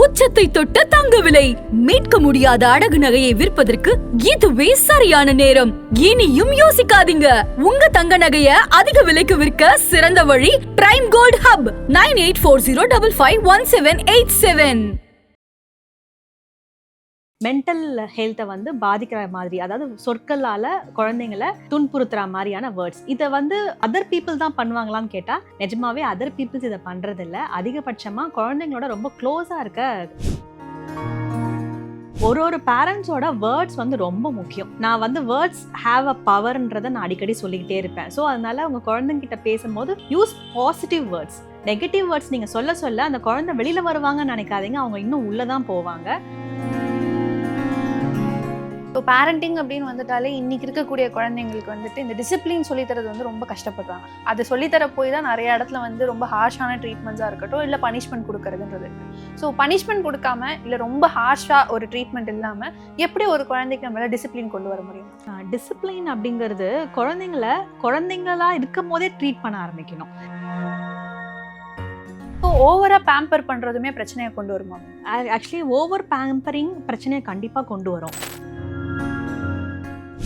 உச்சத்தை தொட்ட தங்க விலை மீட்க முடியாத அடகு நகையை விற்பதற்கு இதுவே சரியான நேரம். இனியும் யோசிக்காதீங்க. உங்க தங்க நகைய அதிக விலைக்கு விற்க சிறந்த வழி பிரைம் கோல்ட் ஹப் 9840551787. மென்டல் ஹெல்த்தை வந்து பாதிக்கிற மாதிரி, அதாவது சொற்களால குழந்தைங்களை துன்புறுத்துற மாதிரியான வேர்ட்ஸ், இதை வந்து அதர் பீப்புள் தான் பண்ணுவாங்களான்னு கேட்டா நிஜமாவே அதர் பீப்புள்ஸ் இதை பண்றது இல்லை. அதிகபட்சமா குழந்தைங்களோட ரொம்ப க்ளோஸா இருக்க ஒரு பேரண்ட்ஸோட வேர்ட்ஸ் வந்து ரொம்ப முக்கியம். நான் வந்து வேர்ட்ஸ் ஹேவ் அ பவர்ன்றதை நான் அடிக்கடி சொல்லிக்கிட்டே இருப்பேன். ஸோ அதனால அவங்க குழந்தைங்கிட்ட பேசும்போது use positive words. Negative words நீங்க சொல்ல சொல்ல அந்த குழந்தை வெளியில வருவாங்கன்னு நினைக்காதீங்க, அவங்க இன்னும் உள்ளதான் போவாங்க. ஸோ பேரண்டிங் அப்படின்னு வந்துட்டாலே இன்னைக்கு இருக்கக்கூடிய குழந்தைங்களுக்கு வந்துட்டு இந்த டிசிப்ளின் சொல்லித்தரது வந்து ரொம்ப கஷ்டப்படுறாங்க. அது சொல்லித்தர போய் தான் நிறைய இடத்துல வந்து ரொம்ப ஹார்ஷான ட்ரீட்மெண்ட்ஸாக இருக்கட்டும், இல்லை பனிஷ்மெண்ட் கொடுக்கறதுன்றது இருக்கு. ஸோ பனிஷ்மெண்ட் கொடுக்காம இல்லை ரொம்ப ஹார்ஷாக ஒரு ட்ரீட்மெண்ட் இல்லாமல் எப்படி ஒரு குழந்தைக்கு நம்மளால டிசிப்ளின் கொண்டு வர முடியும்? டிசிப்ளின் அப்படிங்கிறது குழந்தைங்களா இருக்கும் போதே ட்ரீட் பண்ண ஆரம்பிக்கணும். ஸோ ஓவராக பேம்பர் பண்ணுறதுமே பிரச்சனையை கொண்டு வருமா? ஆக்சுவலி ஓவர் பேம்பரிங் பிரச்சனையை கண்டிப்பாக கொண்டு வரும்.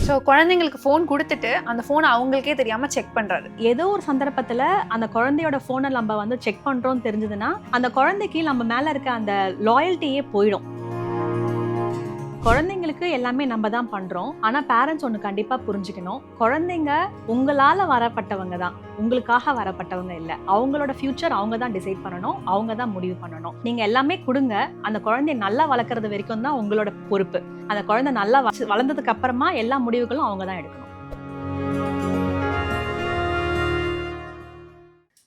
ஸோ குழந்தைங்களுக்கு ஃபோன் கொடுத்துட்டு அந்த ஃபோனை அவங்களுக்கே தெரியாமல் செக் பண்ணுறாரு. ஏதோ ஒரு சந்தர்ப்பத்தில் அந்த குழந்தையோட ஃபோனை நம்ம வந்து செக் பண்ணுறோன்னு தெரிஞ்சதுன்னா அந்த குழந்தைக்கு நம்ம மேலே இருக்க அந்த லாயல்ட்டியே போயிடும். குழந்தைங்களுக்கு எல்லாமே நம்ம தான் பண்றோம். ஆனா பேரண்ட்ஸ் ஒன்று கண்டிப்பா புரிஞ்சுக்கணும், குழந்தைங்க உங்களால வரப்பட்டவங்க தான், உங்களுக்காக வரப்பட்டவங்க இல்லை. அவங்களோட ஃபியூச்சர் அவங்க தான் டிசைட் பண்ணணும், அவங்க தான் முடிவு பண்ணணும். நீங்க எல்லாமே கொடுங்க, அந்த குழந்தைய நல்லா வளர்க்கறது வரைக்கும் தான் உங்களோட பொறுப்பு. அந்த குழந்தை நல்லா வளர்ந்ததுக்கு அப்புறமா எல்லா முடிவுகளும் அவங்க தான் எடுக்கணும்.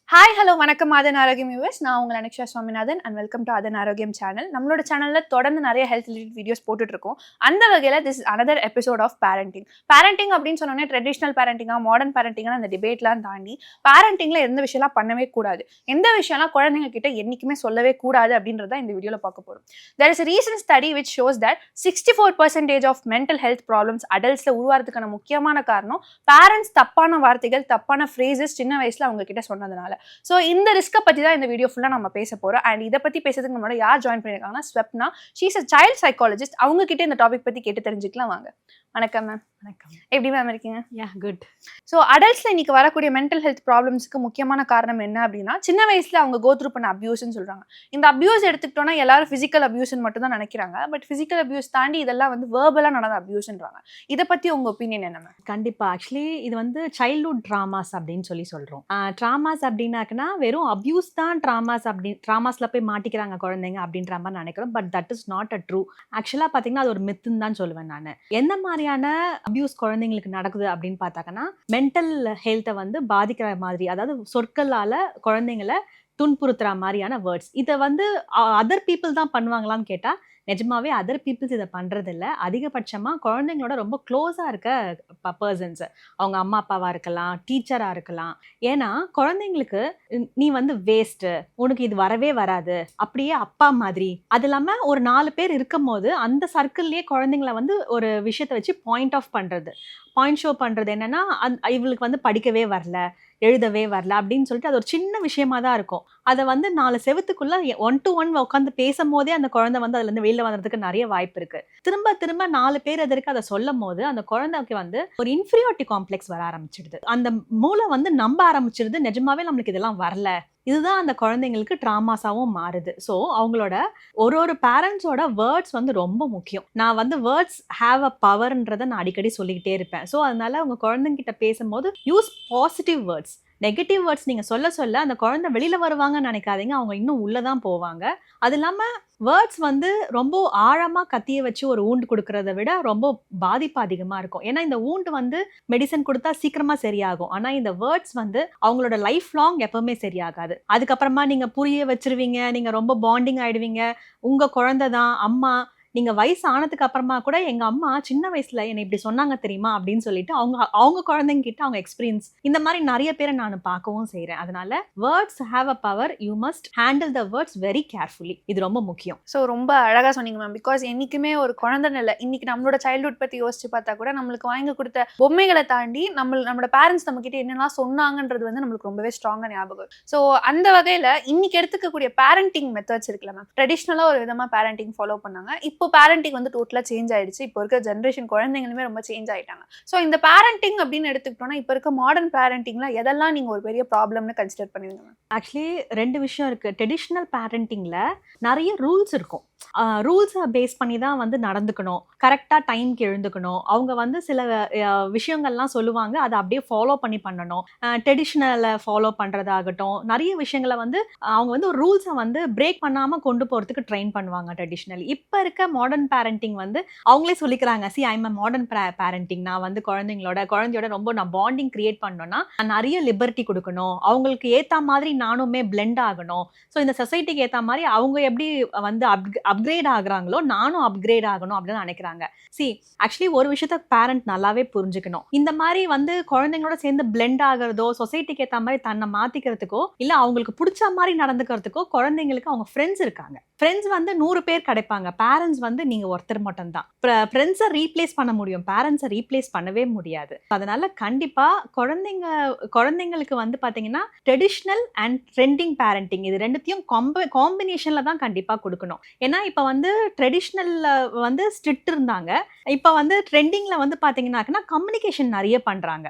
ஹாய் ஹலோ வணக்கம் ஆதன் ஆரோக்கியம் வியூவர்ஸ். நான் உங்கள் அனிக்ஷா சுவாமிநாதன் அண்ட் வெல்கம் டு ஆதன் ஆரோக்கியம் சேனல். நம்மளோட சேனலில் தொடர்ந்து நிறைய ஹெல்த் ரிலேட்டட் வீடியோஸ் போட்டுட்ருக்கோம். அந்த வகையில் this is another episode of parenting. Parenting அப்படின்னு சொன்னோன்னே ட்ரெடிஷ்னல் பேரண்டிங்காக மாடர்ன் பேரண்டிங்காக அந்த டிபேட்லாம் தாண்டி பேரண்டிங்கில் எந்த விஷயம்லாம் பண்ணவே கூடாது, எந்த விஷயம்லாம் குழந்தைங்க கிட்ட என்றைக்குமே சொல்லவே கூடாது அப்படின்றத இந்த வீடியோவில் பார்க்க போகிறோம். There is a recent study which shows that 64% of mental health problems அடல்ட்ஸில் உருவாகிறதுக்கான முக்கியமான காரணம் பேரண்ட்ஸ் தப்பான வார்த்தைகள், தப்பான ஃப்ரேசஸ் சின்ன வயசில் அவங்க கிட்ட சொன்னதுனால. ஸோ இந்த ரிஸ்க்கை பற்றி தான் இந்த வீடியோ ஃபுல்லாக நம்ம பேச போகிறோம். அண்ட் இதை பற்றி பேசுறதுக்கு நம்மளோட யார் ஜாயின் பண்ணியிருக்காங்கன்னா Swapna. She is a child psychologist. அவங்க கிட்ட இந்த டாபிக் பற்றி கேட்டு தெரிஞ்சுக்கலாம் வாங்க. வணக்கம் மேம். வணக்கம். எப்படி மேம் இருக்கீங்க? குட். ஸோ அடல்ட்ஸில் இன்னைக்கு வரக்கூடிய மென்டல் ஹெல்த் ப்ராப்ளம்ஸ்க்கு முக்கியமான காரணம் என்ன அப்படின்னா, சின்ன வயசில் அவங்க கோத்ரூ பண்ண அப்யூஸ்ன்னு சொல்கிறாங்க. இந்த அப்யூஸ் எடுத்துக்கிட்டோன்னா எல்லாரும் ஃபிசிக்கல் அப்யூஸ்ன்னு மட்டும் தான் நினைக்கிறாங்க. பட் ஃபிசிக்கல் அப்யூஸ் தாண்டி இதெல்லாம் வந்து வேர்பலாக நடந்த அப்யூஸ்ன்றாங்க. இதை பற்றி உங்கள் ஒப்பீனியன் என்ன மேம்? கண்டிப்பாக. ஆக்சுவலி இது வந்து சைல்ட்ஹுட் ட்ராமாஸ் அப்படின்னு சொல்கிறோம். ட்ராமாஸ் அப்படின்னாக்குன்னா வெறும் அப்யூஸ் தான் ட்ராமாஸில் போய் மாட்டிக்கிறாங்க குழந்தைங்க அப்படின்ற மாதிரி நினைக்கிறோம். But that is not a true. ஆக்சுவலாக பார்த்தீங்கன்னா அது ஒரு மித்துன்னு தான் சொல்லுவேன் நான். எந்த மாதிரியான அப்யூஸ் குழந்தைங்களுக்கு நடக்குது அப்படின்னு பார்த்தாங்கன்னா, மென்டல் ஹெல்த்தை வந்து பாதிக்கிற மாதிரி, அதாவது சொற்களால குழந்தைங்களை துன்புறுத்துற மாதிரியான வேர்ட்ஸ், இதை வந்து அதர் பீப்புள் தான் பண்ணுவாங்களான்னு கேட்டா நிஜமாவே அதர் பீப்புள்ஸ் இதை பண்றது இல்லை. அதிகபட்சமா குழந்தைங்களோட ரொம்ப க்ளோஸா இருக்க பர்சன்ஸ், அவங்க அம்மா அப்பாவா இருக்கலாம், டீச்சரா இருக்கலாம். ஏன்னா குழந்தைங்களுக்கு நீ வந்து வேஸ்ட், உனக்கு இது வரவே வராது, அப்படியே அப்பா மாதிரி, அது இல்லாம ஒரு 4 பேர் இருக்கும் போது அந்த சர்க்கிள்லயே குழந்தைங்களை வந்து ஒரு விஷயத்த வச்சு பாயிண்ட் ஷோ பண்றது என்னன்னா, இவளுக்கு வந்து படிக்கவே வரல, எழுதவே வரல அப்படின்னு சொல்லிட்டு அது ஒரு சின்ன விஷயமா தான் இருக்கும். அதை வந்து 4 செவத்துக்குள்ள 1 to 1 உட்காந்து பேசும் போதே அந்த குழந்தை வந்து அதுல இருந்து வெளியில வர்றதுக்கு நிறைய வாய்ப்பு இருக்கு. திரும்ப 4 பேர் எதற்கு அதை சொல்லும் போது அந்த குழந்தைக்கு வந்து ஒரு இன்ஃபீரியாரிட்டி காம்ப்ளெக்ஸ் வர ஆரம்பிச்சிடுது. அந்த மூளை வந்து நம்ப ஆரம்பிச்சிடுது, நிஜமாவே நம்மளுக்கு இதெல்லாம் வரல. இதுதான் அந்த குழந்தைங்களுக்கு ட்ராமாஸாவும் மாறுது. ஸோ அவங்களோட ஒரு பேரண்ட்ஸோட வேர்ட்ஸ் வந்து ரொம்ப முக்கியம். நான் வந்து வேர்ட்ஸ் ஹேவ் அ பவர்ன்றதை நான் அடிக்கடி சொல்லிக்கிட்டே இருப்பேன். ஸோ அதனால அவங்க குழந்தைங்கிட்ட பேசும்போது use positive words. Negative words நீங்க சொல்ல சொல்ல அந்த குழந்தை வெளியில வருவாங்கன்னு நினைக்காதீங்க, அவங்க இன்னும் உள்ளதான் போவாங்க. அது இல்லாம வேர்ட்ஸ் வந்து ரொம்ப ஆழமா கத்திய வச்சு ஒரு ஊண்டு கொடுக்கறத விட ரொம்ப பாதிப்பு அதிகமா இருக்கும். ஏன்னா இந்த ஊண்டு வந்து மெடிசன் கொடுத்தா சீக்கிரமா சரியாகும். ஆனா இந்த வேர்ட்ஸ் வந்து அவங்களோட லைஃப் லாங் எப்பவுமே சரியாகாது. அதுக்கப்புறமா நீங்க புரிய வச்சிருவீங்க, நீங்க ரொம்ப பாண்டிங் ஆயிடுவீங்க, உங்க குழந்தை தான், அம்மா நீங்க வயசு ஆனதுக்கு அப்புறமா கூட எங்க அம்மா சின்ன வயசுல என்னை இப்படி சொன்னாங்க தெரியுமா அப்படின்னு சொல்லிட்டு அவங்க குழந்தைங்க கிட்ட அவங்க எக்ஸ்பீரியன்ஸ் இந்த மாதிரி நிறைய பேரை நான் பார்க்கவும் செய்றேன். அதனால words have a power, you must handle the words very carefully. இது ரொம்ப முக்கியம். ஸோ ரொம்ப அழகா சொன்னீங்க மேம். பிகாஸ் என்னைக்குமே ஒரு குழந்தைன்னு இல்லை, இன்னைக்கு நம்மளோட சைல்ட்ஹுட் பத்தி யோசிச்சு பார்த்தா கூட நம்மளுக்கு வாங்கி கொடுத்த பொம்மைகளை தாண்டி நம்மளோட பேரண்ட்ஸ் நம்ம கிட்ட என்னெல்லாம் சொன்னாங்கன்றது வந்து நம்மளுக்கு ரொம்பவே ஸ்ட்ராங்கா ஞாபகம். ஸோ அந்த வகையில இன்னைக்கு எடுத்துக்கக்கூடிய பேரண்டிங் மெத்தட்ஸ் இருக்குல்ல மேம், ட்ரெடிஷ்னலா ஒரு விதமா பேரண்டிங் ஃபாலோ பண்ணாங்க. இப்போ பேரண்டிங் வந்து டோட்டலா சேஞ்ச் ஆயிடுச்சு. இப்போ இருக்க ஜென்ரேஷன் குழந்தைங்களுமே ரொம்ப சேஞ்ச் ஆயிட்டாங்க. ஸோ இந்த பேரண்டிங் அப்படின்னு எடுத்துக்கிட்டோம்னா இப்போ இருக்க மாடர்ன் பேரண்டிங்ல எதெல்லாம் நீங்க ஒரு பெரிய ப்ராப்ளம்னு கன்சிடர் பண்ணுவீங்க மேம்? ஆக்சுவலி 2 விஷயம் இருக்கு. ட்ரெடிஷ்னல் பேரண்டிங்ல நிறைய ரூல்ஸ் இருக்கும். ரூல்ஸை பேஸ் பண்ணி தான் வந்து நடந்துக்கணும், கரெக்டாக டைம்க்கு எழுந்துக்கணும். அவங்க வந்து சில விஷயங்கள்லாம் சொல்லுவாங்க, அதை அப்படியே ஃபாலோ பண்ணணும். ட்ரெடிஷ்னலை ஃபாலோ பண்ணுறதாகட்டும், நிறைய விஷயங்களை வந்து அவங்க வந்து ஒரு ரூல்ஸை வந்து பிரேக் பண்ணாமல் கொண்டு போகிறதுக்கு ட்ரெயின் பண்ணுவாங்க ட்ரெடிஷ்னல். இப்போ இருக்க மாடர்ன் பேரண்டிங் வந்து அவங்களே சொல்லிக்கிறாங்க, C I am a modern parenting. நான் வந்து குழந்தையோட ரொம்ப நான் பாண்டிங் கிரியேட் பண்ணணும்னா நிறைய லிபர்ட்டி கொடுக்கணும், அவங்களுக்கு ஏற்ற மாதிரி நானுமே பிளெண்ட் ஆகணும். ஸோ இந்த சொசைட்டிக்கு ஏற்ற மாதிரி அவங்க எப்படி வந்து அப்கிரேட் ஆகுறாங்களோ நானும் அப்கிரேட் ஆகணும் அப்படின்னு நினைக்கிறாங்க. சி ஆக்சுவலி ஒரு விஷயத்த பேரண்ட் நல்லாவே புரிஞ்சுக்கணும். இந்த மாதிரி வந்து குழந்தைங்களோட சேர்ந்து பிளெண்ட் ஆகிறதோ, சொசைட்டிக்கு ஏற்ற மாதிரி தன்னை மாத்திக்கிறதுக்கோ, இல்ல அவங்களுக்கு பிடிச்ச மாதிரி நடந்துக்கிறதுக்கோ குழந்தைங்களுக்கு அவங்க ஃப்ரெண்ட்ஸ் இருக்காங்க. ஃப்ரெண்ட்ஸ் வந்து 100 பேர் கிடைப்பாங்க. பேரண்ட்ஸ் வந்து நீங்க ஒருத்தர் மட்டும் தான். ஃப்ரெண்ட்ஸை ரீப்ளேஸ் பண்ண முடியும், பேரண்ட்ஸை ரீப்ளேஸ் பண்ணவே முடியாது. அதனால கண்டிப்பா குழந்தைங்களுக்கு வந்து பாத்தீங்கன்னா ட்ரெடிஷ்னல் அண்ட் ட்ரெண்டிங் பேரண்டிங் இது ரெண்டுத்தையும் காம்பினேஷன்ல தான் கண்டிப்பா கொடுக்கணும். ஏன்னா இப்ப வந்து ட்ரெடிஷ்னல்ல வந்து ஸ்ட்ரிக்ட் இருந்தாங்க, இப்ப வந்து ட்ரெண்டிங்ல வந்து பாத்தீங்கன்னா கம்யூனிகேஷன் நிறைய பண்றாங்க,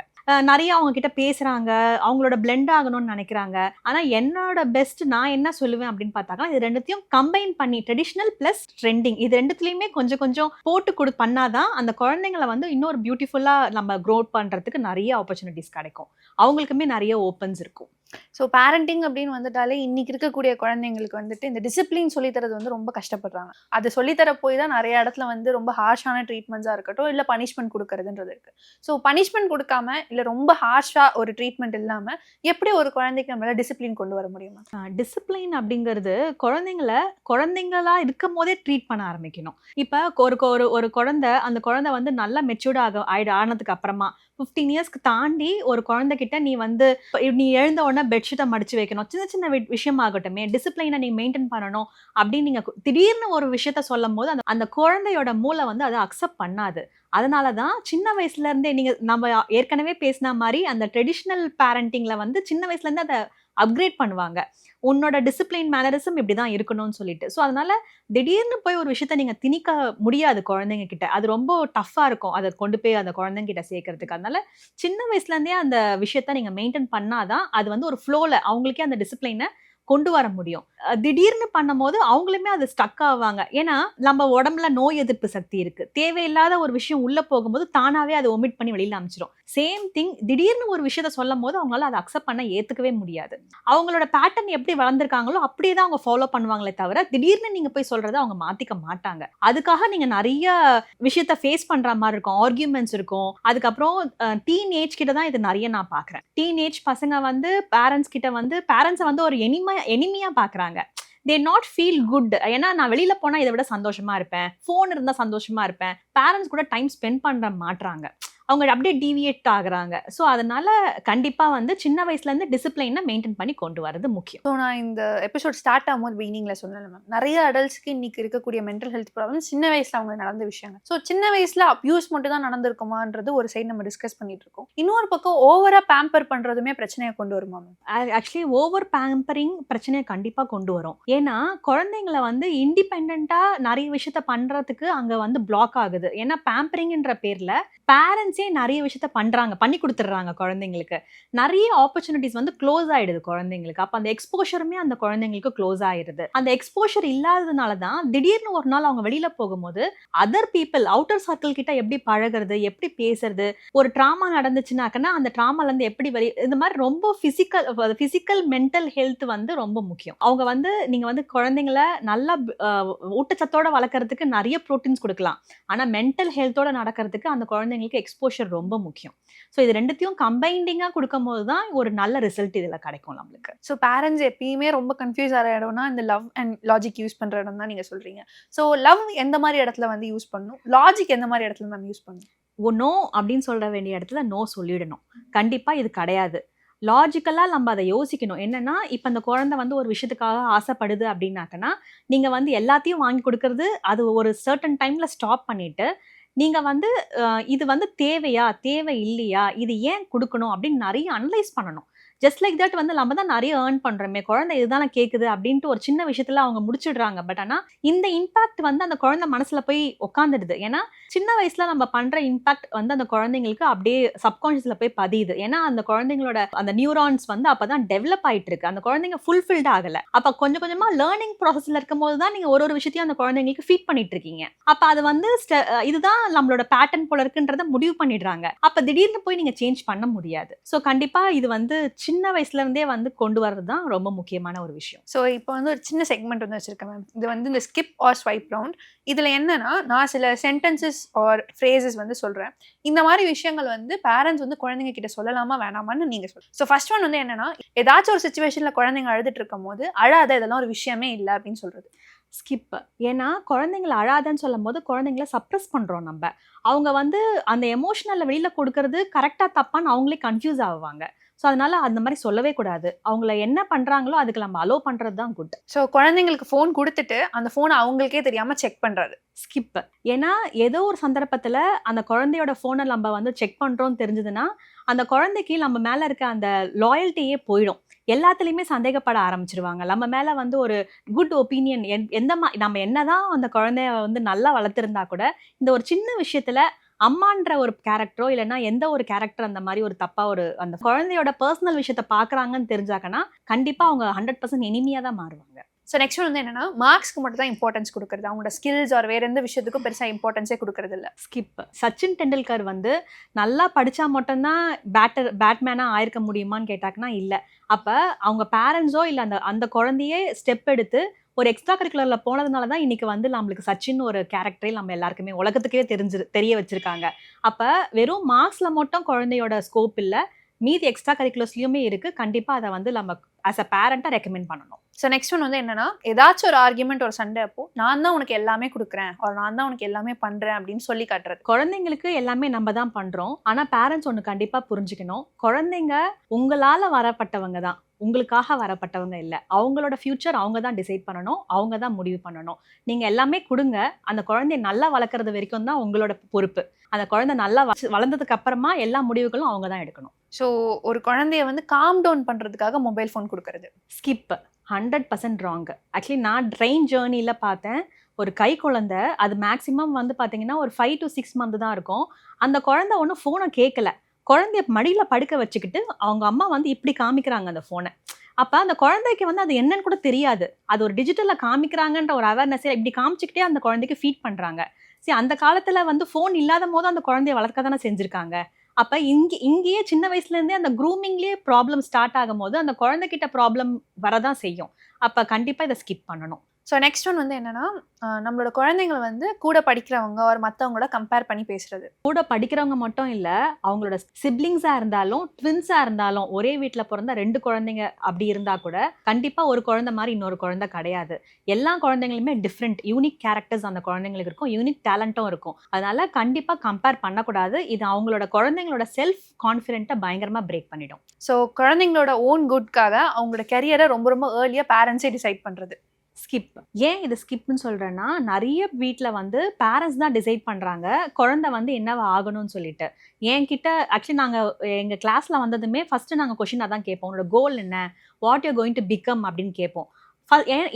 நிறைய அவங்க கிட்ட பேசுறாங்க, அவங்களோட பிளெண்ட் ஆகணும்னு நினைக்கிறாங்க. ஆனா என்னோட பெஸ்ட் நான் என்ன சொல்லுவேன் அப்படின்னு பார்த்தாக்கா, இது ரெண்டுத்தையும் கம்பைன் பண்ணி ட்ரெடிஷ்னல் பிளஸ் ட்ரெண்டிங் இது ரெண்டுத்துலயுமே கொஞ்சம் கொஞ்சம் போட்டு பண்ணாதான் அந்த குழந்தைங்களை வந்து இன்னொரு பியூட்டிஃபுல்லா நம்ம க்ரோத் பண்றதுக்கு நிறைய ஆப்பர்ச்சுனிட்டிஸ் கிடைக்கும், அவங்களுக்குமே நிறைய ஓப்பன்ஸ் இருக்கும். ஸோ பேரண்டிங் அப்படின்னு வந்துட்டாலே இன்னைக்கு இருக்கக்கூடிய குழந்தைங்களுக்கு வந்துட்டு இந்த டிசிப்ளின் சொல்லித்தரது வந்து ரொம்ப கஷ்டப்படுறாங்க. அது சொல்லித்தர போய் தான் நிறைய இடத்துல வந்து ரொம்ப ஹார்ஷான ட்ரீட்மெண்ட்ஸாக இருக்கட்டும், இல்லை பனிஷ்மெண்ட் கொடுக்கறதுன்றது இருக்கு. ஸோ பனிஷ்மெண்ட் கொடுக்காம இல்லை ரொம்ப ஹார்ஷா ஒரு ட்ரீட்மெண்ட் இல்லாமல் எப்படி ஒரு குழந்தைக்கு நம்மளால டிசிப்ளின் கொண்டு வர முடியுமா? டிசிப்ளின் அப்படிங்கிறது குழந்தைங்களா இருக்கும் போதே ட்ரீட் பண்ண ஆரம்பிக்கணும். இப்போ ஒரு குழந்தை, அந்த குழந்தை வந்து நல்லா மெச்சூர்ட் ஆனதுக்கு அப்புறமா 15 இயர்ஸ்க்கு தாண்டி ஒரு குழந்தைகிட்ட நீ எழுந்த உடனே பெட்ஷீட்டை மடிச்சு வைக்கணும், சின்ன சின்ன விஷயமாகட்டுமே டிசிப்ளைனை நீ மெயின்டைன் பண்ணணும் அப்படின்னு நீங்க திடீர்னு ஒரு விஷயத்த சொல்லும் போது அந்த குழந்தையோட மூளை வந்து அதை அக்செப்ட் பண்ணாது. அதனாலதான் சின்ன வயசுல இருந்தே நம்ம ஏற்கனவே பேசின மாதிரி அந்த ட்ரெடிஷ்னல் பேரண்டிங்ல வந்து சின்ன வயசுல இருந்து அதை அப்கிரேட் பண்ணுவாங்க, உன்னோட டிசிப்ளின் மேனரிசம் இப்படிதான் இருக்கணும்னு சொல்லிட்டு. ஸோ அதனால திடீர்னு போய் ஒரு விஷயத்த நீங்க திணிக்க முடியாது குழந்தைங்க கிட்ட, அது ரொம்ப டஃப்பா இருக்கும் அதை கொண்டு போய் அந்த குழந்தைங்க கிட்ட சேர்க்கறதுக்கு. அதனால சின்ன வயசுல இருந்தே அந்த விஷயத்த நீங்க மெயின்டைன் பண்ணாதான் அது வந்து ஒரு ஃப்ளோல அவங்களுக்கே அந்த டிசிப்ளினை கொண்டு வர முடியும். திடீர்னு பண்ணும் போது அவங்களுமே அது ஸ்டக் ஆவாங்க. ஏன்னா நம்ம உடம்புல நோய் எதிர்ப்பு சக்தி இருக்கு, தேவையில்லாத ஒரு விஷயம் உள்ள போகும்போது தானாவே அதை ஒமிட் பண்ணி வெளியில அமைச்சிரும். சேம் திங் திடீர்னு ஒரு விஷயத்த சொல்லும் போது அவங்களால அதை அக்செப்ட் பண்ண ஏத்துக்கவே முடியாது. அவங்களோட பேட்டர்ன் எப்படி வளர்ந்துருக்காங்களோ அப்படியே தான் அவங்க ஃபாலோ பண்ணுவாங்களே தவிர திடீர்னு நீங்க போய் சொல்றதை அவங்க மாத்திக்க மாட்டாங்க. அதுக்காக நீங்க நிறைய விஷயத்த ஃபேஸ் பண்ற மாதிரி இருக்கும், ஆர்கியூமெண்ட்ஸ் இருக்கும். அதுக்கப்புறம் டீன் ஏஜ் கிட்ட தான் இது நிறைய நான் பாக்குறேன். டீன் ஏஜ் பசங்க வந்து பேரண்ட்ஸை வந்து ஒரு எனிமியா பாக்குறாங்க. they not feel good. ஏன்னா நான் வெளியில போனா இதை விட சந்தோஷமா இருப்பேன், போன் இருந்தா சந்தோஷமா இருப்பேன், பேரண்ட்ஸ் கூட டைம் ஸ்பெண்ட் பண்ண மாட்டாங்க, அவங்க அப்படியே டீவியேட் ஆகுறாங்க. ஸோ அதனால கண்டிப்பா வந்து சின்ன வயசுல இருந்து டிசிப்ளைனை மெயின்டைன் பண்ணி கொண்டு வரது முக்கியம். ஸோ நான் இந்த எபிசோட் ஸ்டார்ட் ஆகும்போது பிகினிங்ல சொன்னேன் மேம், நிறைய அடல்ட்ஸ்க்கு இன்னைக்கு இருக்கக்கூடிய மென்டல் ஹெல்த் ப்ராப்ளம் சின்ன வயசுல அவங்க நடந்த விஷயங்கள். ஸோ சின்ன வயசுல அப்யூஸ் மட்டும் தான் நடந்திருக்குமான்றது ஒரு சைடு நம்ம டிஸ்கஸ் பண்ணிட்டு இருக்கோம். இன்னொரு பக்கம் ஓவரா பேம்பர் பண்றதுமே பிரச்சனையை கொண்டு வருமா மேம்? ஆக்சுவலி ஓவர் பேம்பரிங் பிரச்சனையை கண்டிப்பா கொண்டு வரும். ஏன்னா குழந்தைங்களை வந்து இண்டிபெண்டா நிறைய விஷயத்த பண்றதுக்கு அங்க வந்து பிளாக் ஆகுது. ஏன்னா பேம்பரிங்ன்ற பேர்ல பேரண்ட்ஸே நிறைய விஷயத்த பண்ணி கொடுத்துடுறாங்க குழந்தைங்களுக்கு. நிறைய ஆப்பர்ச்சுனிட்டிஸ் வந்து க்ளோஸ் ஆயிடுது குழந்தைங்களுக்கு. அப்ப அந்த எக்ஸ்போஷருமே அந்த குழந்தைங்களுக்கு க்ளோஸ் ஆயிடுது. அந்த எக்ஸ்போஷர் இல்லாததுனாலதான் திடீர்னு ஒரு நாள் அவங்க வெளியில போகும்போது அதர் பீப்புள் அவுட்டர் சர்க்கிள் கிட்ட எப்படி பழகிறது, எப்படி பேசுறது, ஒரு டிராமா நடந்துச்சுனாக்கன்னா அந்த டிராமால இருந்து எப்படி இந்த மாதிரி ரொம்ப பிசிக்கல் மென்டல் ஹெல்த் வந்து ரொம்ப முக்கியம். அவங்க வந்து நீங்க வந்து குழந்தைங்களை நல்லா ஊட்டச்சத்தோட வளர்க்கறதுக்கு நிறைய ப்ரோட்டீன்ஸ் கொடுக்கலாம், ஆனா மென்டல் ஹெல்த்தோட நடக்கிறதுக்கு அந்த குழந்தைங்களுக்கு எக்ஸ்போஷர் ரொம்ப முக்கியம். ஸோ இது ரெண்டுத்தையும் கம்பைண்டிங்காக கொடுக்கும் போது தான் ஒரு நல்ல ரிசல்ட் இதில் கிடைக்கும் நம்மளுக்கு. ஸோ பேரண்ட்ஸ் எப்பயுமே ரொம்ப கன்ஃபியூஸ் ஆகிற இடம்னா இந்த லவ் அண்ட் லாஜிக் யூஸ் பண்ணுற இடம் தான் நீங்கள் சொல்கிறீங்க. ஸோ லவ் எந்த மாதிரி இடத்துல வந்து யூஸ் பண்ணணும், லாஜிக் எந்த மாதிரி இடத்துல நம்ம யூஸ் பண்ணணும்? நோ அப்படின்னு சொல்ல வேண்டிய இடத்துல நோ சொல்லிடணும். கண்டிப்பாக இது கிடையாது. லாஜிக்கலாக நம்ம அதை யோசிக்கணும். என்னன்னா இப்போ அந்த குழந்தை வந்து ஒரு விஷயத்துக்காக ஆசைப்படுது அப்படின்னாக்கன்னா நீங்கள் வந்து எல்லாத்தையும் வாங்கி கொடுக்கறது அது ஒரு சர்டன் டைமில் ஸ்டாப் பண்ணிவிட்டு நீங்கள் வந்து இது வந்து தேவையா தேவை இல்லையா இது ஏன் கொடுக்கணும் அப்படின்னு நிறைய அனலைஸ் பண்ணணும். ஜஸ்ட் லைக் தட் வந்து நம்ம தான் நிறைய ஏர்ன் பண்ணுறோமே, குழந்தை இதுதானே கேட்குது அப்படின்ட்டு ஒரு சின்ன விஷயத்தில் அவங்க முடிச்சிடுறாங்க. பட் ஆனால் இந்த இம்பாக்ட் வந்து அந்த குழந்தை மனசில் போய் உட்காந்துடுது. ஏன்னா சின்ன வயசில் நம்ம பண்ணுற இம்பாக்ட் வந்து அந்த குழந்தைங்களுக்கு அப்படியே சப்கான்ஷியஸில் போய் பதியுது. ஏன்னா அந்த குழந்தைங்களோட அந்த நியூரான்ஸ் வந்து அப்போ தான் டெவலப் ஆகிட்டு இருக்கு. அந்த குழந்தைங்க ஃபுல்ஃபில்ட் ஆகலை. அப்போ கொஞ்சம் கொஞ்சமாக லேர்னிங் ப்ராசஸில் இருக்கும் போது தான் நீங்கள் ஒரு விஷயத்தையும் அந்த குழந்தைங்களுக்கு ஃபீட் பண்ணிட்டு இருக்கீங்க. அப்போ அது வந்து இதுதான் நம்மளோட பேட்டர்ன் போல இருக்குன்றத முடிவு பண்ணிடுறாங்க. அப்போ திடீர்னு போய் நீங்கள் சேஞ்ச் பண்ண முடியாது. ஸோ கண்டிப்பாக இது வந்து சின்ன வயசுல இருந்தே வந்து கொண்டு வர்றது தான் ரொம்ப முக்கியமான ஒரு விஷயம். ஸோ இப்போ வந்து ஒரு சின்ன செக்மெண்ட் வந்து வச்சிருக்கேன் மேம். இது வந்து இந்த ஸ்கிப் ஆர் ஸ்வைப் ரவுண்ட். இதில் என்னன்னா நான் சில சென்டென்சஸ் ஆர் ஃப்ரேசஸ் வந்து சொல்கிறேன். இந்த மாதிரி விஷயங்கள் வந்து பேரண்ட்ஸ் வந்து குழந்தைங்க கிட்ட சொல்லலாமா வேணாமான்னு நீங்கள் சொல்லுங்கள். ஸோ ஃபர்ஸ்ட் ஒன் வந்து என்னன்னா, ஏதாச்சும் ஒரு சுச்சுவேஷனில் குழந்தைங்க அழுதுட்டு இருக்கும் போது அழாத, இதெல்லாம் ஒரு விஷயமே இல்லை அப்படின்னு சொல்கிறது ஸ்கிப். ஏன்னா குழந்தைங்களை அழாதன்னு சொல்லும் போது குழந்தைங்களை சப்ரஸ் பண்ணுறோம் நம்ம. அவங்க வந்து அந்த எமோஷனலை வெளியில் கொடுக்கறது கரெக்டாக தப்பான்னு அவங்களே கன்ஃபியூஸ் ஆவாங்க. ஸோ அதனால அந்த மாதிரி சொல்லவே கூடாது. அவங்கள என்ன பண்ணுறாங்களோ அதுக்கு நம்ம அலோ பண்ணுறது தான் குட். ஸோ குழந்தைங்களுக்கு ஃபோன் கொடுத்துட்டு அந்த ஃபோனை அவங்களுக்கே தெரியாமல் செக் பண்ணுறது ஸ்கிப். ஏன்னா ஏதோ ஒரு சந்தர்ப்பத்தில் அந்த குழந்தையோட ஃபோனை நம்ம வந்து செக் பண்ணுறோன்னு தெரிஞ்சதுன்னா அந்த குழந்தைக்கு நம்ம மேலே இருக்க அந்த லாயல்ட்டியே போயிடும். எல்லாத்துலேயுமே சந்தேகப்பட ஆரம்பிச்சிருவாங்க. நம்ம மேலே வந்து ஒரு குட் ஒப்பீனியன் நம்ம என்னதான் அந்த குழந்தைய வந்து நல்லா வளர்த்துருந்தா கூட இந்த ஒரு சின்ன விஷயத்தில் அம்மான்ற ஒரு கேரக்டரோ இல்லைன்னா எந்த ஒரு கேரக்டர் அந்த மாதிரி ஒரு தப்பா ஒரு அந்த குழந்தையோட பர்சனல் விஷயத்த பாக்குறாங்கன்னு தெரிஞ்சாக்கன்னா கண்டிப்பா அவங்க 100% எனிமியா தான் மாறுவாங்க. ஸோ நெக்ஸ்ட் ஒன் வந்து என்னன்னா, மார்க்ஸ்க்கு மட்டும் தான் இம்பார்ட்டன்ஸ் கொடுக்குறது, அவங்களோட ஸ்கில்ஸ் ஆர் வேற எந்த விஷயத்துக்கும் பெருசாக இம்பார்ட்டன்ஸே கொடுக்கறது இல்லை. ஸ்கிப். சச்சின் டெண்டுல்கர் வந்து நல்லா படித்தா மட்டும்தான் பேட்மேனாக ஆயிருக்க முடியுமான்னு கேட்டாங்கன்னா இல்லை. அப்போ அவங்க பேரண்ட்ஸோ இல்லை அந்த குழந்தையே ஸ்டெப் எடுத்து ஒரு எக்ஸ்ட்ரா கரிக்குலரில் போனதுனால தான் இன்னைக்கு வந்து நம்மளுக்கு சச்சின் ஒரு கேரக்டரே நம்ம எல்லாருக்குமே உலகத்துக்கே தெரிய வச்சிருக்காங்க. அப்போ வெறும் மார்க்ஸில் மட்டும் குழந்தையோட ஸ்கோப் இல்லை, மீதி எக்ஸ்ட்ரா கரிக்குலர்ஸ்லையுமே இருக்குது. கண்டிப்பாக அதை வந்து நம்ம ஆஸ் அ பேரண்ட்டாக ரெக்கமெண்ட் பண்ணணும். ஸோ நெக்ஸ்ட் ஒன் வந்து என்னன்னா, ஏதாச்சும் ஒரு ஆர்குமெண்ட் ஒரு சண்டை அப்போ நான் தான் உனக்கு எல்லாமே கொடுக்குறேன் ஒரு நான் தான் உனக்கு எல்லாமே பண்ணுறேன் அப்படின்னு சொல்லி காட்டுறது. குழந்தைங்களுக்கு எல்லாமே நம்ம தான் பண்ணுறோம். ஆனால் பேரண்ட்ஸ் ஒன்று கண்டிப்பாக புரிஞ்சுக்கணும், குழந்தைங்க உங்களால் வரப்பட்டவங்க தான், உங்களுக்காக வரப்பட்டவங்க இல்லை. அவங்களோட ஃபியூச்சர் அவங்க தான் டிசைட் பண்ணணும், அவங்க தான் முடிவு பண்ணணும். நீங்கள் எல்லாமே கொடுங்க, அந்த குழந்தைய நல்லா வளர்க்குறது வரைக்கும் தான் உங்களோட பொறுப்பு. அந்த குழந்தை நல்லா வளர்ந்ததுக்கு அப்புறமா எல்லா முடிவுகளும் அவங்க தான் எடுக்கணும். ஸோ ஒரு குழந்தைய வந்து காம் டவுன் பண்ணுறதுக்காக மொபைல் ஃபோன் கொடுக்கறது ஸ்கிப். 100% ராங். ஆக்சுவலி நான் ட்ரெயின் ஜேர்னியில் பார்த்தேன், ஒரு கை குழந்தை, அது மேக்ஸிமம் வந்து பார்த்தீங்கன்னா ஒரு 5 to 6 months தான் இருக்கும். அந்த குழந்தை ஒன்றும் ஃபோனை கேட்கல, குழந்தைய மடியில் படுக்க வச்சுக்கிட்டு அவங்க அம்மா வந்து இப்படி காமிக்கிறாங்க அந்த ஃபோனை. அப்போ அந்த குழந்தைக்கு வந்து அது என்னன்னு கூட தெரியாது, அது ஒரு டிஜிட்டலில் காமிக்கிறாங்கன்ற ஒரு அவேர்னஸே இப்படி காமிச்சிக்கிட்டே அந்த குழந்தைக்கு ஃபீட் பண்ணுறாங்க. சரி, அந்த காலத்தில் வந்து ஃபோன் இல்லாத போது அந்த குழந்தைய வளர்க்க தானே செஞ்சுருக்காங்க. அப்போ இங்கேயே சின்ன வயசுலேருந்தே அந்த க்ரூமிங்லேயே ப்ராப்ளம் ஸ்டார்ட் ஆகும் போது அந்த குழந்தைகிட்ட ப்ராப்ளம் வரதான் செய்யும். அப்போ கண்டிப்பாக இதை ஸ்கிப் பண்ணணும். ஸோ நெக்ஸ்ட் ஒன் வந்து என்னன்னா, நம்மளோட குழந்தைங்களை வந்து கூட படிக்கிறவங்க ஒரு மற்றவங்களோட கம்பேர் பண்ணி பேசுறது. கூட படிக்கிறவங்க மட்டும் இல்லை, அவங்களோட சிப்ளிங்ஸாக இருந்தாலும் ட்வின்ஸாக இருந்தாலும் ஒரே வீட்டில் பிறந்த 2 குழந்தைங்க அப்படி இருந்தால் கூட கண்டிப்பாக ஒரு குழந்தை மாதிரி இன்னொரு குழந்தை கிடையாது. எல்லா குழந்தைங்களுமே டிஃப்ரெண்ட் யூனிக் கேரக்டர்ஸ் அந்த குழந்தைங்களுக்கு இருக்கும், யூனிக் டேலண்ட்டும் இருக்கும். அதனால கண்டிப்பாக கம்பேர் பண்ணக்கூடாது. இது அவங்களோட குழந்தைங்களோட செல்ஃப் கான்ஃபிடென்ட்டை பயங்கரமாக பிரேக் பண்ணிடும். ஸோ குழந்தைங்களோட ஓன் குட்காக அவங்களோட கெரியரை ரொம்ப ரொம்ப ஏர்லியாக பேரண்ட்ஸே டிசைட் பண்ணுறது. ஸ்கிப். ஏன் இது ஸ்கிப்னு சொல்கிறேன்னா, நிறைய வீட்டில் வந்து பேரண்ட்ஸ் தான் டிசைட் பண்ணுறாங்க குழந்தை வந்து என்னவா ஆகணும்னு சொல்லிட்டு. என்கிட்ட ஆக்சுவலி நாங்கள் எங்கள் கிளாஸில் வந்ததுமே ஃபஸ்ட்டு நாங்கள் கொஷின் அதான் கேட்போம், உங்களோட கோல் என்ன, what you going to become அப்படின்னு கேட்போம்.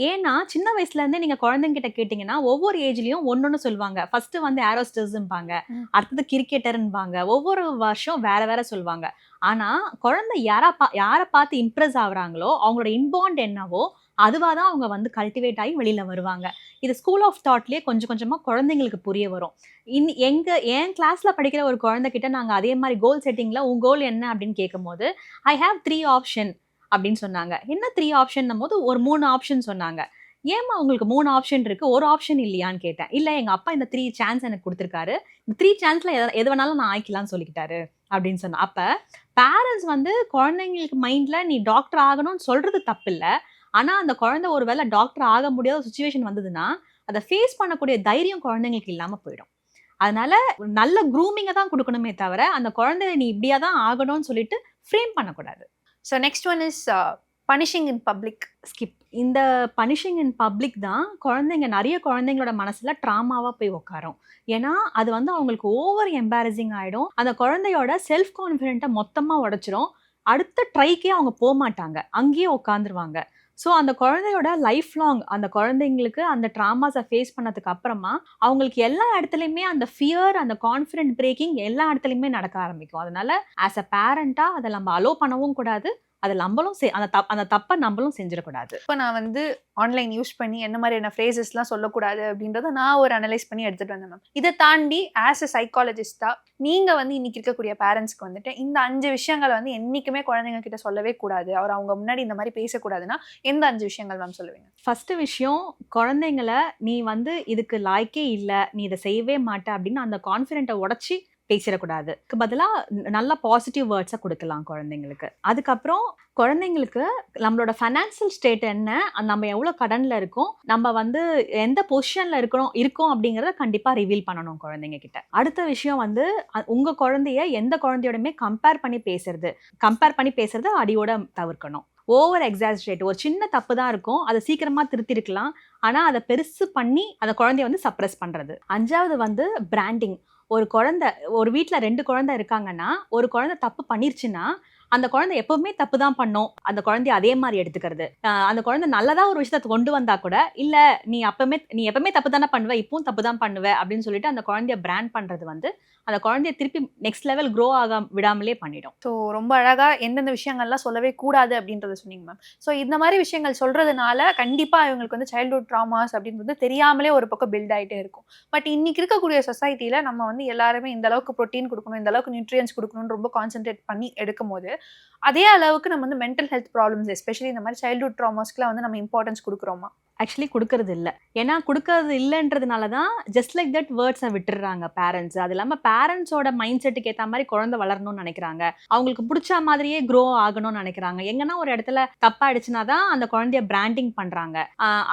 ஏன்னா சின்ன வயசுலேருந்தே நீங்கள் குழந்தைங்கிட்ட கேட்டிங்கன்னா ஒவ்வொரு ஏஜ்லேயும் ஒன்று சொல்லுவாங்க. ஃபஸ்ட்டு வந்து ஏரோஸ்டர்ஸும்பாங்க, அடுத்தது கிரிக்கெட்டரும்பாங்க, ஒவ்வொரு வருஷம் வேற வேற சொல்லுவாங்க. ஆனால் குழந்தை யாரை பார்த்து இம்ப்ரெஸ் ஆகுறாங்களோ அவங்களோட இன்பாண்ட் என்னவோ அதுவாக தான் அவங்க வந்து கல்டிவேட் ஆகி வெளியில் வருவாங்க. இது ஸ்கூல் ஆஃப் தாட்லேயே கொஞ்சம் கொஞ்சமாக குழந்தைங்களுக்கு புரிய வரும். என் கிளாஸில் படிக்கிற ஒரு குழந்தைகிட்ட நாங்கள் அதே மாதிரி கோல் செட்டிங்கில் உன் கோல் என்ன அப்படின்னு கேட்கும்போது ஐ ஹாவ் 3 ஆப்ஷன் அப்படின்னு சொன்னாங்க. என்ன 3 ஆப்ஷன் போது ஒரு 3 ஆப்ஷன் சொன்னாங்க. ஏம்மா உங்களுக்கு 3 ஆப்ஷன் இருக்கு, ஒரு ஆப்ஷன் இல்லையான்னு கேட்டேன். இல்ல எங்க அப்பா இந்த 3 சான்ஸ் எனக்கு குடுத்துருக்காரு. இந்த 3 சான்ஸ்ல எது வேணாலும் நான் ஆயிக்கலாம்னு சொல்லிக்கிட்டாரு அப்படின்னு சொன்னா. அப்ப பேரண்ட்ஸ் வந்து குழந்தைங்களுக்கு மைண்ட்ல நீ டாக்டர் ஆகணும்னு சொல்றது தப்பில்ல. ஆனா அந்த குழந்தை ஒரு வேளை டாக்டர் ஆக முடியாத சிச்சுவேஷன் வந்ததுன்னா, அத ஃபேஸ் பண்ணக்கூடிய தைரியம் குழந்தைங்களுக்கு இல்லாம போயிடும். அதனால நல்ல க்ரூமிங்க தான் குடுக்கணுமே தவிர, அந்த குழந்தைய நீ இப்படியா தான் ஆகணும்னு சொல்லிட்டு ஃப்ரேம் பண்ணக்கூடாது. So next one is punishing in public. Skip. இந்த பனிஷிங் இன் பப்ளிக் தான் நெறைய குழந்தைங்களோட மனசுல ட்ராமாவா போய் உட்காரும். ஏன்னா அது வந்து அவங்களுக்கு ஓவர் எம்பாரசிங் ஆயிடும். அந்த குழந்தையோட செல்ஃப் கான்ஃபிடென்ட்டை மொத்தமா உடைச்சிரும். அடுத்த ட்ரைக்கே அவங்க போமாட்டாங்க. அங்கேயே உட்காந்துருவாங்க. ஸோ அந்த குழந்தையோட லைஃப் லாங் அந்த குழந்தைங்களுக்கு அந்த ட்ராமாஸை ஃபேஸ் பண்ணதுக்கு அப்புறமா அவங்களுக்கு எல்லா இடத்துலையுமே அந்த ஃபியர், அந்த கான்ஃபிடென்ட் பிரேக்கிங் எல்லா இடத்துலையுமே நடக்க ஆரம்பிக்கும். அதனால ஆஸ் அ பேரண்டா அதை நம்ம அலோ பண்ணவும் கூடாது. அதை நம்மளும் அந்த தப்பை நம்மளும் செஞ்சிடக்கூடாது. இப்போ நான் வந்து ஆன்லைன் யூஸ் பண்ணி என்ன மாதிரியான ஃப்ரேசஸ்லாம் சொல்லக்கூடாது அப்படின்றத நான் ஒரு அனலைஸ் பண்ணி எடுத்துகிட்டு வந்தேன் மேம். இதை தாண்டி ஆஸ் அ சைக்காலஜிஸ்டாக நீங்கள் வந்து இன்னைக்கு இருக்கக்கூடிய பேரண்ட்ஸ்க்கு வந்துட்டு இந்த 5 விஷயங்களை வந்து என்றைக்குமே குழந்தைங்க கிட்ட சொல்லவே கூடாது, அவங்க முன்னாடி இந்த மாதிரி பேசக்கூடாதுன்னா எந்த 5 விஷயங்கள் மேம் சொல்லுவீங்க? ஃபர்ஸ்ட் விஷயம், குழந்தைங்கள நீ வந்து இதுக்கு லாய்க்கே இல்லை, நீ இதை செய்யவே மாட்ட அப்படின்னு அந்த கான்ஃபிடென்ட்டை உடச்சி பேசிடக்கூடாது. பதிலாக நல்ல பாசிட்டிவ் வேர்ட்ஸை கொடுக்கலாம் குழந்தைங்களுக்கு. அதுக்கப்புறம் குழந்தைங்களுக்கு நம்மளோட ஃபைனான்சியல் ஸ்டேட் என்ன, நம்ம எவ்வளோ கடனில் இருக்கோம், நம்ம வந்து எந்த பொசிஷனில் இருக்கோம் அப்படிங்கிறத கண்டிப்பாக ரிவீல் பண்ணணும் குழந்தைங்க கிட்ட. அடுத்த விஷயம் வந்து உங்கள் குழந்தைய எந்த குழந்தையோடமே கம்பேர் பண்ணி பேசுறது அடியோட தவிர்க்கணும். ஓவர் எக்ஸாஜரேட், ஒரு சின்ன தப்பு தான் இருக்கும், அதை சீக்கிரமா திருத்திருக்கலாம், ஆனா அதை பெருசு பண்ணி அந்த குழந்தைய வந்து சப்ரஸ் பண்றது. 5வது வந்து பிராண்டிங். ஒரு வீட்ல 2 குழந்தை இருக்காங்கன்னா, ஒரு குழந்தை தப்பு பண்ணிருச்சுன்னா அந்த குழந்தை எப்பவுமே தப்பு தான் பண்ணும், அந்த குழந்தைய அதே மாதிரி எடுத்துக்கிறது. அந்த குழந்தை நல்லதா ஒரு விஷயத்த கொண்டு வந்தா கூட, இல்ல நீ எப்பவுமே தப்பு தானே பண்ணுவ, இப்பவும் தப்பு தான் பண்ணுவ அப்படின்னு சொல்லிட்டு அந்த குழந்தைய பிராண்ட் பண்றது வந்து அந்த குழந்தைய திருப்பி நெக்ஸ்ட் லெவல் க்ரோ ஆக விடாமலே பண்ணிடும். ஸோ ரொம்ப அழகா எந்தெந்த விஷயங்கள்லாம் சொல்லவே கூடாது அப்படின்றத சொன்னீங்க மேம். ஸோ இந்த மாதிரி விஷயங்கள் சொல்றதுனால கண்டிப்பா இவங்களுக்கு வந்து சைல்ட்ஹுட் ட்ராமாஸ் அப்படின்றது தெரியாமலே ஒரு பக்கம் பில்ட் ஆகிட்டே இருக்கும். பட் இன்னைக்கு இருக்கக்கூடிய சொசைட்டில நம்ம வந்து எல்லாருமே இந்த அளவுக்கு ப்ரோட்டீன் கொடுக்கணும், இந்த அளவுக்கு நியூட்ரியன்ஸ் கொடுக்கணும்னு ரொம்ப கான்சென்ட்ரேட் பண்ணி எடுக்கும் போது அதே அளவுக்கு நம்ம வந்து மென்டல் ஹெல்த் ப்ராப்ளம்ஸ் எஸ்பெஷலி இந்த மாதிரி சைல்ட்ஹுட் ட்ராமாஸ்க்குலாம் வந்து நம்ம இம்பார்ட்டன்ஸ் கொடுக்குறோமா? ஆக்சுவலி கொடுக்கறது இல்லை. ஏன்னா கொடுக்கறது இல்லைன்றதுனால தான் ஜஸ்ட் லைக் தட் வேர்ட்ஸை விட்டுடுறாங்க பேரண்ட்ஸ். அது இல்லாமல் பேரண்ட்ஸோட மைண்ட் செட்டுக்கு ஏற்ற மாதிரி குழந்தை வளரணும்னு நினைக்கிறாங்க, அவங்களுக்கு பிடிச்ச மாதிரியே க்ரோ ஆகணும்னு நினைக்கிறாங்க. எங்கன்னா ஒரு இடத்துல தப்பாயிடுச்சுன்னா தான் அந்த குழந்தைய பிராண்டிங் பண்றாங்க.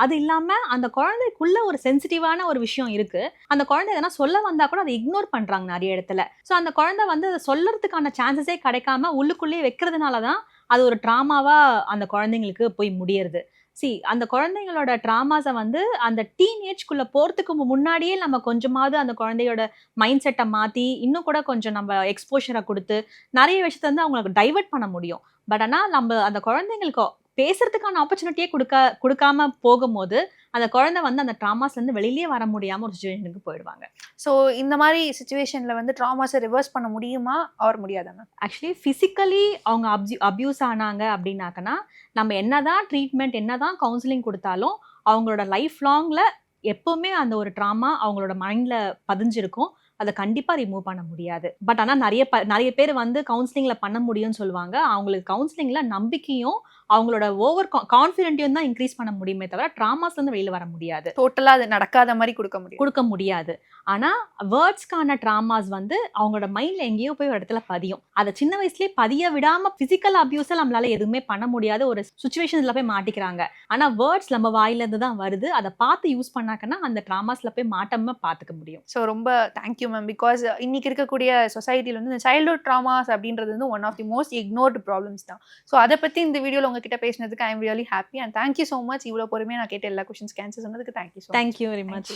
அது இல்லாமல் அந்த குழந்தைக்குள்ள ஒரு சென்சிட்டிவான ஒரு விஷயம் இருக்கு, அந்த குழந்தை எதனா சொல்ல வந்தா கூட அதை இக்னோர் பண்றாங்க நிறைய இடத்துல. ஸோ அந்த குழந்தை வந்து அதை சொல்லறதுக்கான சான்சஸே கிடைக்காம உள்ளுக்குள்ளேயே வைக்கிறதுனால தான் அது ஒரு ட்ராமாவா அந்த குழந்தைங்களுக்கு போய் முடியறது. அந்த குழந்தைங்களோட ட்ராமாஸை வந்து அந்த டீனேஜ்குள்ள போறதுக்கு முன்னாடியே நம்ம கொஞ்சமாவது அந்த குழந்தையோட மைண்ட் செட்டை மாற்றி இன்னும் கூட கொஞ்சம் நம்ம எக்ஸ்போஷரை கொடுத்து நிறைய விஷயத்த வந்து அவங்களுக்கு டைவர்ட் பண்ண முடியும். பட் ஆனால் நம்ம அந்த குழந்தைங்களுக்கு பேசுறதுக்கான ஆப்பர்ச்சுனிட்டியே கொடுக்காம போகும்போது அந்த குழந்தை வந்து அந்த ட்ராமாஸ்லேருந்து வெளியிலேயே வர முடியாமல் ஒரு சுச்சுவேஷனுக்கு போயிடுவாங்க. ஸோ இந்த மாதிரி சுச்சுவேஷனில் வந்து ட்ராமாஸை ரிவர்ஸ் பண்ண முடியுமா ஆர் முடியாதாங்க? ஆக்சுவலி ஃபிசிக்கலி அவங்க அப்யூஸ் ஆனாங்க அப்படின்னாக்கன்னா நம்ம என்னதான் ட்ரீட்மெண்ட் என்னதான் கவுன்சிலிங் கொடுத்தாலும் அவங்களோட லைஃப் லாங்ல எப்பவுமே அந்த ஒரு ட்ராமா அவங்களோட மைண்ட்ல பதிஞ்சிருக்கும். அதை கண்டிப்பா ரிமூவ் பண்ண முடியாது. பட் ஆனால் நிறைய பேர் வந்து கவுன்சிலிங்ல பண்ண முடியும்னு சொல்லுவாங்க. அவங்களுக்கு கவுன்சிலிங்ல நம்பிக்கையும் அவங்களோட ஓவர் கான்ஃபிடென்ட்டையும் தான் இன்க்ரீஸ் பண்ண முடியுமே தவிர ட்ராமாஸ்ல இருந்து வெளியில வர முடியாது. டோட்டலா அது நடக்காத மாதிரி கொடுக்க முடியாது. ஆனா வேர்ட்ஸ்க்கான ட்ராமாஸ் வந்து அவங்களோட மைண்ட்ல எங்கேயோ போய் ஒரு இடத்துல பதியும். அதை சின்ன வயசுலயே பதிய விடாம பிசிக்கல் அபியூஸை நம்மளால எதுவுமே பண்ண முடியாத ஒரு சுச்சுவேஷன்ல போய் மாட்டிக்கிறாங்க. ஆனா வேர்ட்ஸ் நம்ம வாயில இருந்து தான் வருது, அதை பார்த்து யூஸ் பண்ணாக்கன்னா அந்த ட்ராமாஸ்ல போய் மாட்டாம பார்த்துக்க முடியும். ஸோ ரொம்ப தேங்க்யூ மேம். பிகாஸ் இன்னைக்கு இருக்கக்கூடிய சொசைட்டில வந்து இந்த சைல்ட்ஹுட் ட்ராமாஸ் அப்படின்றது வந்து one of the most ignored problems தான். ஸோ அதை பத்தி இந்த வீடியோல உங்ககிட்ட பேசினதுக்கு I am really happy and thank you so much. இவ்வளோ பொறுமையாக நான் கேட்ட எல்லா கொஸ்டின்ஸ்க்கு ஆன்சர் சொன்னதுக்கு தேங்க்யூ. Thank you very much.